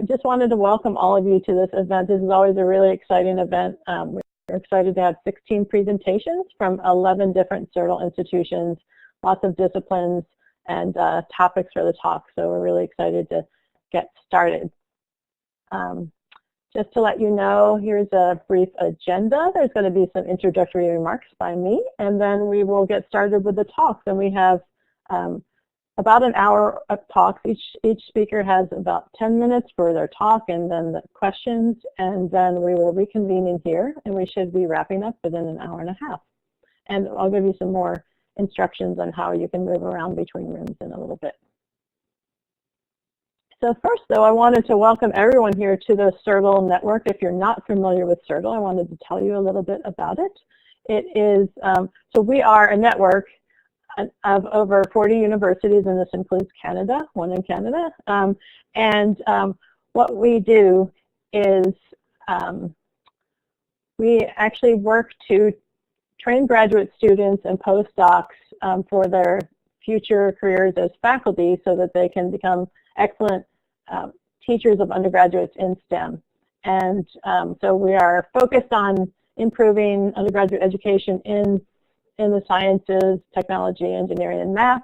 Just wanted to welcome all of you to this event. This is always a really exciting event. We're excited to have 16 presentations from 11 different CIRTL institutions, lots of disciplines and topics for the talk. So we're really excited to get started. Just to let you know, here's a brief agenda. There's going to be some introductory remarks by me, and then we will get started with the talks. And we have about an hour of talks. Each speaker has about 10 minutes for their talk and then the questions, and then we will reconvene in here, and we should be wrapping up within an hour and a half. And I'll give you some more instructions on how you can move around between rooms in a little bit. So first, though, I wanted to welcome everyone here to the CIRTL Network. If you're not familiar with CIRTL, I wanted to tell you a little bit about it. It is, so we are a network of over 40 universities, and this includes Canada, one in Canada. What we do is we actually work to train graduate students and postdocs for their future careers as faculty so that they can become excellent teachers of undergraduates in STEM. And so we are focused on improving undergraduate education in the sciences, technology, engineering, and math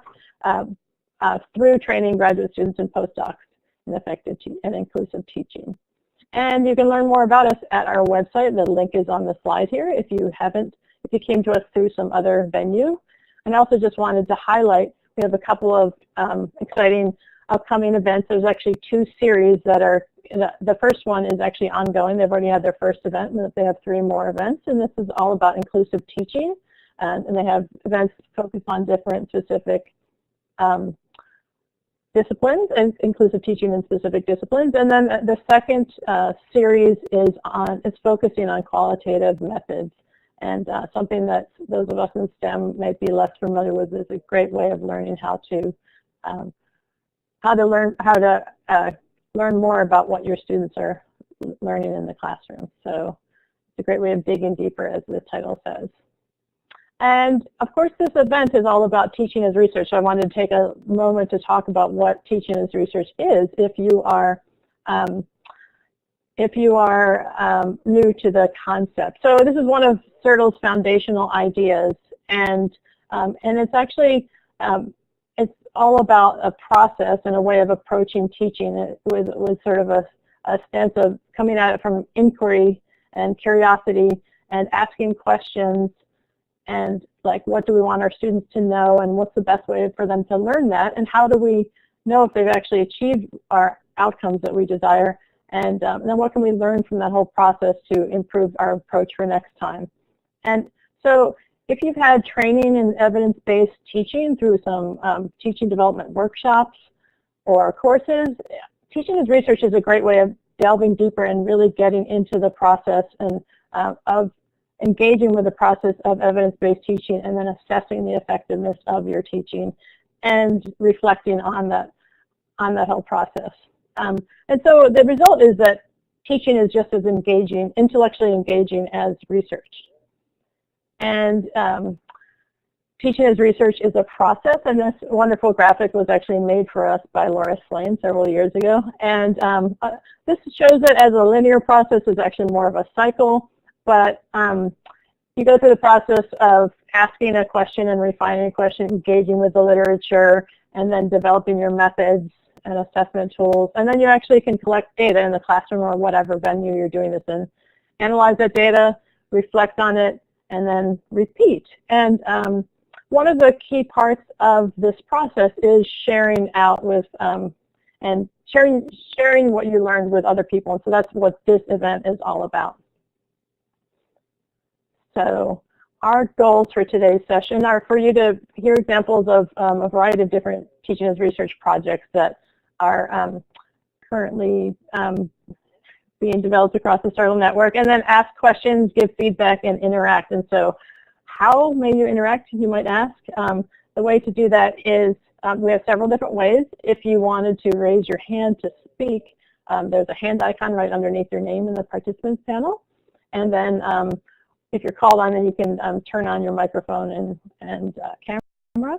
through training graduate students and postdocs in effective and inclusive teaching. And you can learn more about us at our website. The link is on the slide here if you came to us through some other venue. And I also just wanted to highlight, we have a couple of exciting upcoming events. There's actually 2 series that are, the first one is actually ongoing. They've already had their first event, and they have 3 more events. And this is all about inclusive teaching. And they have events focused on different specific disciplines, and inclusive teaching in specific disciplines. And then the second series is focusing on qualitative methods. And something that those of us in STEM might be less familiar with is a great way of learning how to learn more about what your students are learning in the classroom. So it's a great way of digging deeper, as the title says. And of course, this event is all about teaching as research. So I wanted to take a moment to talk about what teaching as research is if you are new to the concept. So this is one of CIRTL's foundational ideas, and it's actually it's all about a process and a way of approaching teaching with sort of a stance of coming at it from inquiry and curiosity and asking questions. And like, what do we want our students to know, and what's the best way for them to learn that, and how do we know if they've actually achieved our outcomes that we desire, and then what can we learn from that whole process to improve our approach for next time. And so if you've had training in evidence-based teaching through some teaching development workshops or courses, teaching as research is a great way of delving deeper and really getting into the process and of engaging with the process of evidence-based teaching, and then assessing the effectiveness of your teaching and reflecting on that whole process. And so the result is that teaching is just as engaging, intellectually engaging as research. And teaching as research is a process, and this wonderful graphic was actually made for us by Laura Slane several years ago. And this shows it as a linear process. It's actually more of a cycle. But you go through the process of asking a question and refining a question, engaging with the literature, and then developing your methods and assessment tools. And then you actually can collect data in the classroom or whatever venue you're doing this in. Analyze that data, reflect on it, and then repeat. And one of the key parts of this process is sharing out with and sharing what you learned with other people. And so that's what this event is all about. So our goals for today's session are for you to hear examples of a variety of different teaching as research projects that are currently being developed across the CIRTL network, and then ask questions, give feedback, and interact. And so how may you interact, you might ask? The way to do that is we have several different ways. If you wanted to raise your hand to speak, there's a hand icon right underneath your name in the participants panel. And then if you're called on, then you can turn on your microphone and camera.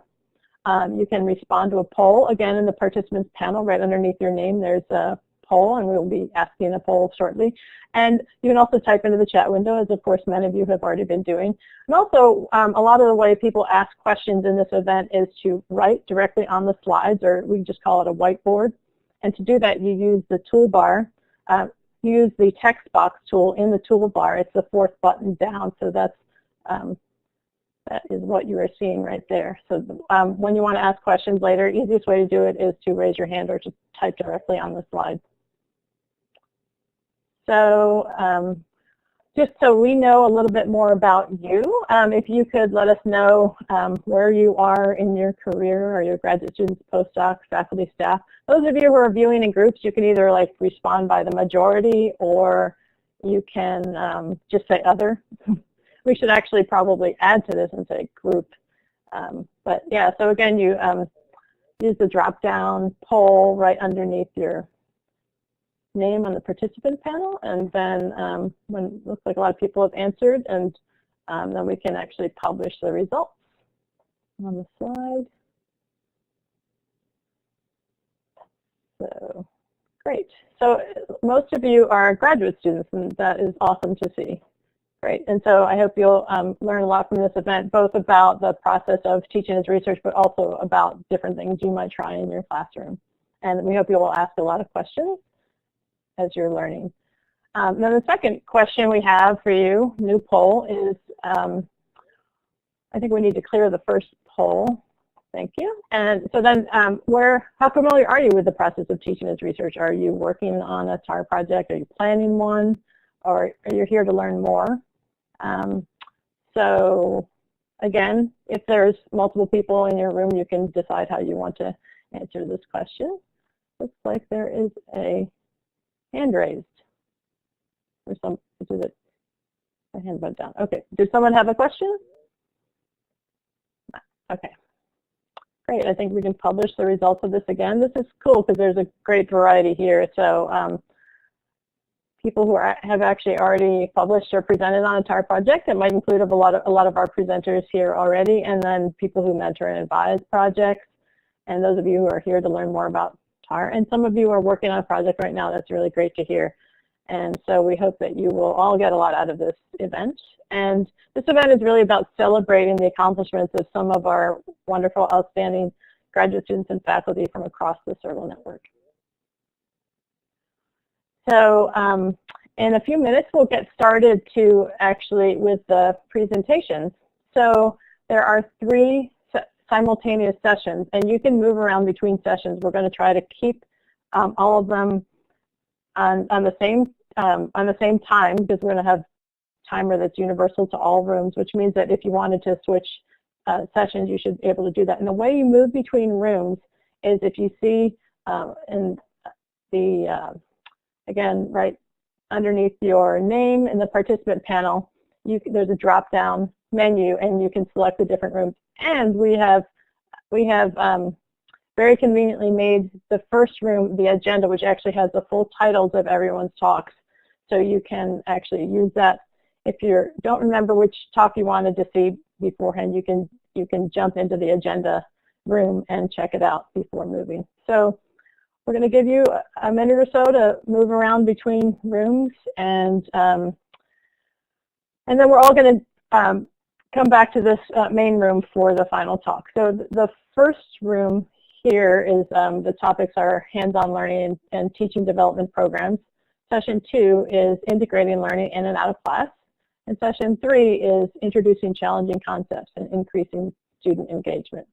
You can respond to a poll. Again, in the participants panel, right underneath your name, there's a poll, and we'll be asking a poll shortly. And you can also type into the chat window, as of course many of you have already been doing. And also, a lot of the way people ask questions in this event is to write directly on the slides, or we just call it a whiteboard. And to do that, you use the toolbar. Use the text box tool in the toolbar. It's the fourth button down, so that is what you are seeing right there. So when you want to ask questions later, easiest way to do it is to raise your hand or to type directly on the slide. So just so we know a little bit more about you, if you could let us know where you are in your career, or your graduate students, postdocs, faculty, staff. Those of you who are viewing in groups, you can either like respond by the majority, or you can just say other. We should actually probably add to this and say group. But yeah, so again, you use the drop-down poll right underneath your name on the participant panel, and then when it looks like a lot of people have answered, and then we can actually publish the results on the slide. So great. So most of you are graduate students, and that is awesome to see. Great. And so I hope you'll learn a lot from this event, both about the process of teaching as research, but also about different things you might try in your classroom. And we hope you will ask a lot of questions as you're learning. Then the second question we have for you, new poll, is I think we need to clear the first poll. Thank you. And so then how familiar are you with the process of teaching as research? Are you working on a TAR project? Are you planning one? Or are you here to learn more? So again, if there's multiple people in your room, you can decide how you want to answer this question. Looks like there is a hand raised. Or some, is it? My hand went down. Okay. Did someone have a question? Okay. Great. I think we can publish the results of this again. This is cool because there's a great variety here. So people who have actually already published or presented on a TAR project, it might include a lot of our presenters here already, and then people who mentor and advise projects, and those of you who are here to learn more about TAR. And some of you are working on a project right now. That's really great to hear. And so we hope that you will all get a lot out of this event. And this event is really about celebrating the accomplishments of some of our wonderful, outstanding graduate students and faculty from across the CIRTL network. So in a few minutes, we'll get started with the presentations. So there are 3 simultaneous sessions, and you can move around between sessions. We're going to try to keep all of them on the same time, because we're going to have a timer that's universal to all rooms, which means that if you wanted to switch sessions, you should be able to do that. And the way you move between rooms is if you see in the again, right underneath your name in the participant panel, there's a drop-down menu, and you can select the different rooms. And we have very conveniently made the first room the agenda, which actually has the full titles of everyone's talks. So you can actually use that. If you don't remember which talk you wanted to see beforehand, you can jump into the agenda room and check it out before moving. So we're going to give you a minute or so to move around between rooms, and then we're all going to come back to this main room for the final talk. So the first room here is the topics are hands-on learning and teaching development programs. Session 2 is integrating learning in and out of class, and session 3 is introducing challenging concepts and increasing student engagement.